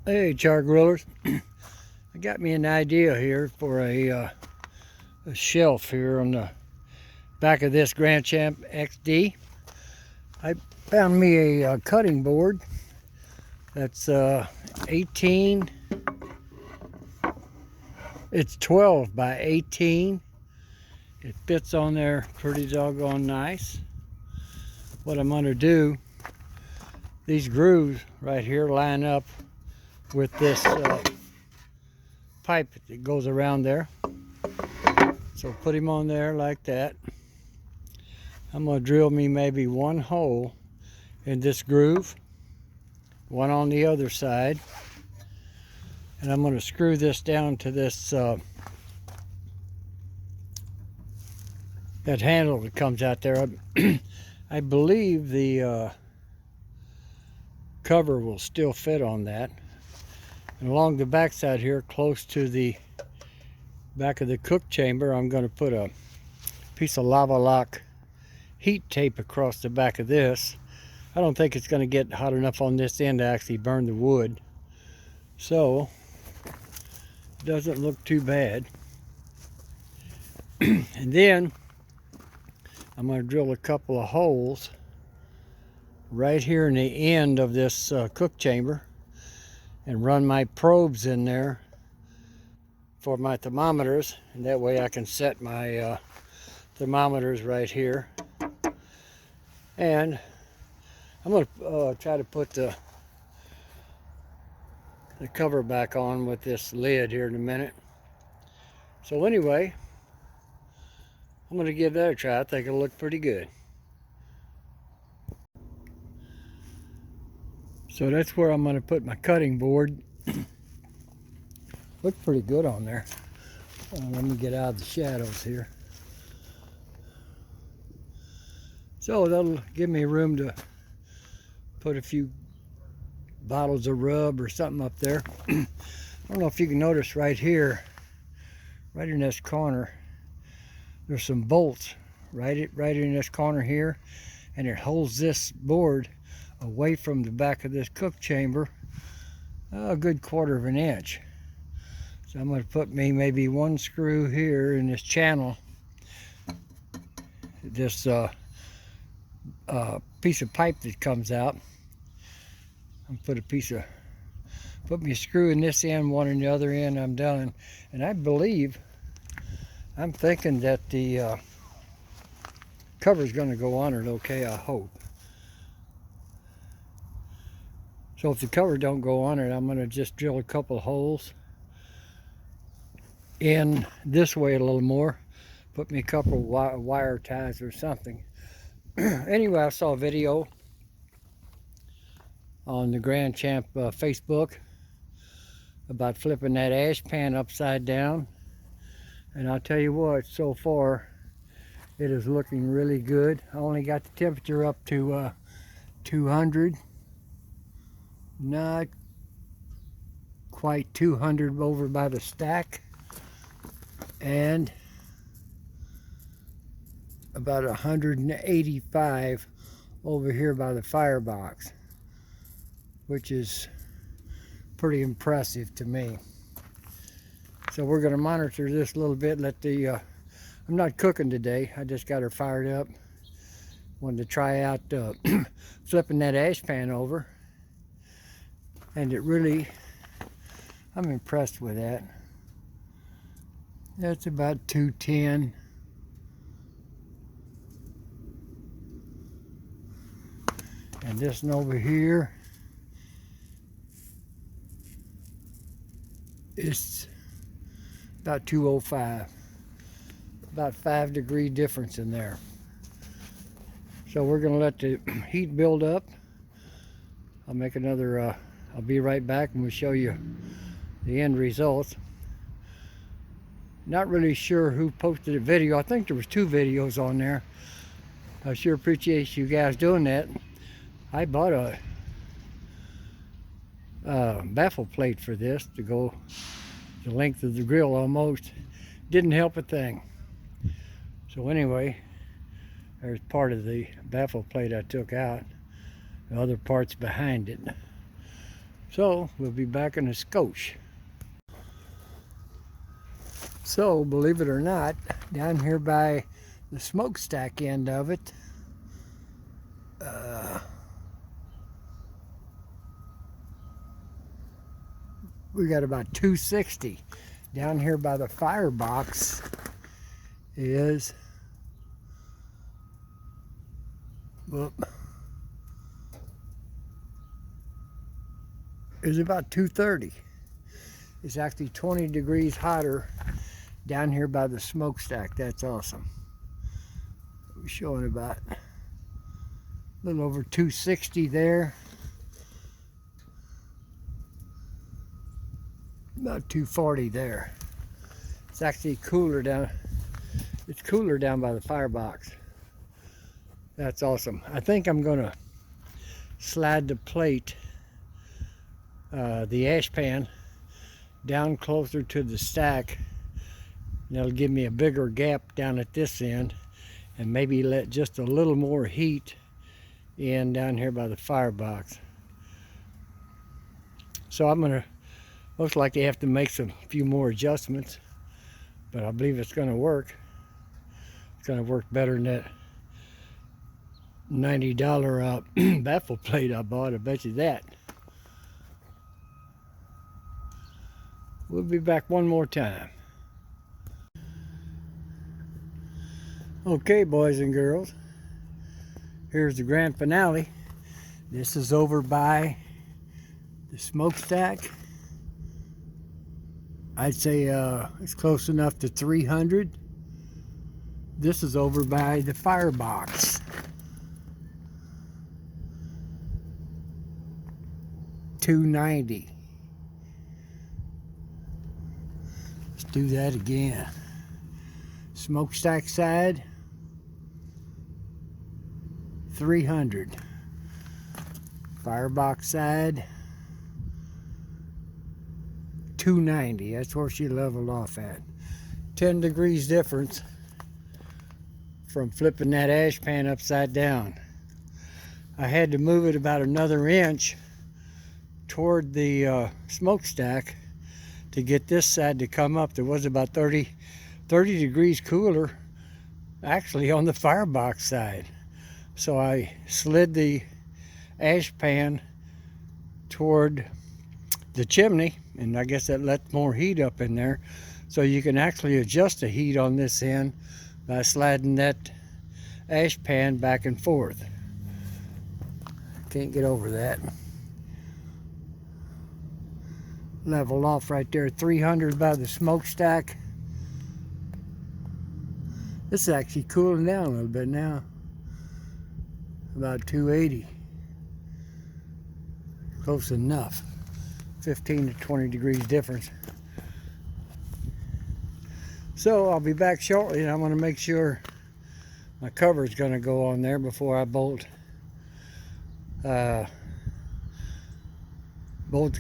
Hey, char grillers. I got me an idea here for a shelf here on the back of this Grand Champ XD. I found me a cutting board that's 18. It's 12 by 18. It fits on there pretty doggone nice. What I'm going to do, these grooves right here line up with this pipe that goes around there. So put him on there like that. I'm going to drill me maybe one hole in this groove, one on the other side, and I'm going to screw this down to this that handle that comes out there. I believe the cover will still fit on that. And along the back side here, close to the back of the cook chamber, I'm going to put a piece of lava lock heat tape across the back of this. I don't think it's going to get hot enough on this end to actually burn the wood, so it doesn't look too bad. And then I'm going to drill a couple of holes right here in the end of this cook chamber and run my probes in there for my thermometers, and that way I can set my thermometers right here. And I'm going to try to put the cover back on with this lid here in a minute. So anyway, I'm going to give that a try. I think it'll look pretty good. So that's where I'm going to put my cutting board. Looks pretty good on there. Let me get out of the shadows here. So that'll give me room to put a few bottles of rub or something up there. I don't know if you can notice right here, right in this corner, there's some bolts right in this corner here, and it holds this board away from the back of this cook chamber a good 1/4 of an inch. So I'm going to put me maybe one screw here in this channel, this piece of pipe that comes out. I'm put me a screw in this end, one in the other end. I'm done. And I'm thinking that the cover's going to go on it okay, I hope. So if the cover don't go on it, I'm going to just drill a couple holes in this way a little more. Put me a couple of wire ties or something. Anyway, I saw a video on the Grand Champ Facebook about flipping that ash pan upside down, and I'll tell you what, so far it is looking really good. I only got the temperature up to 200, not quite 200 over by the stack, and about 185 over here by the firebox, which is pretty impressive to me. So we're going to monitor this a little bit. I'm not cooking today. I just got her fired up. Wanted to try out flipping that ash pan over, and I'm impressed with that. That's about 210. And this one over here is about 205. About 5-degree difference in there. So we're going to let the heat build up. I'll make another, I'll be right back and we'll show you the end results. Not really sure who posted a video. I think there was 2 videos on there. I sure appreciate you guys doing that. I bought a baffle plate for this to go the length of the grill almost. Didn't help a thing. So anyway, there's part of the baffle plate I took out. The other part's behind it. So we'll be back in a skosh. So believe it or not, down here by the smokestack end of it, we got about 260. Down here by the firebox is, is about 230. It's actually 20 degrees hotter down here by the smokestack. That's awesome. We're showing about a little over 260 there. About 240 there. It's actually cooler down. It's cooler down by the firebox. That's awesome. I think I'm gonna slide the plate, the ash pan, down closer to the stack. And that'll give me a bigger gap down at this end, and maybe let just a little more heat in down here by the firebox. So I'm gonna, looks like they have to make a few more adjustments, but I believe it's gonna work. It's gonna work better than that $90 baffle plate I bought. I bet you that. We'll be back one more time. Okay, boys and girls, here's the grand finale. This is over by the smokestack. I'd say it's close enough to 300. This is over by the firebox. 290. Let's do that again. Smokestack side, 300. Firebox side, 290. That's where she leveled off at. 10 degrees difference from flipping that ash pan upside down. I had to move it about another inch toward the smokestack to get this side to come up. There was about 30 degrees cooler actually on the firebox side. So I slid the ash pan toward the chimney, and I guess that let more heat up in there. So you can actually adjust the heat on this end by sliding that ash pan back and forth. Can't get over that. Leveled off right there, 300 by the smokestack. This is actually cooling down a little bit now. About 280. Close enough. 15 to 20 degrees difference. So I'll be back shortly, and I'm going to make sure my cover is going to go on there before I bolt the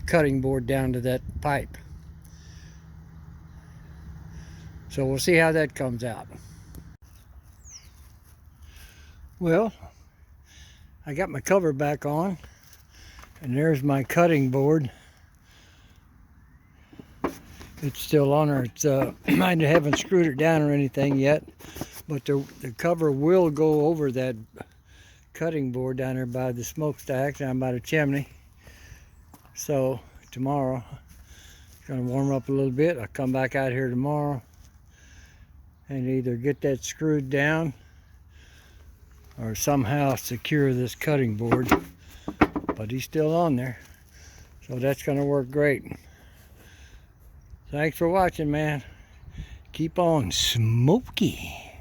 cutting board down to that pipe. So we'll see how that comes out. Well, I got my cover back on, and there's my cutting board. It's still on there. It's I haven't screwed it down or anything yet, but the cover will go over that cutting board down there by the smokestack, down by the chimney. So tomorrow it's gonna warm up a little bit. I'll come back out here tomorrow and either get that screwed down or somehow secure this cutting board, but he's still on there, so that's gonna work great. Thanks for watching, man. Keep on smoky.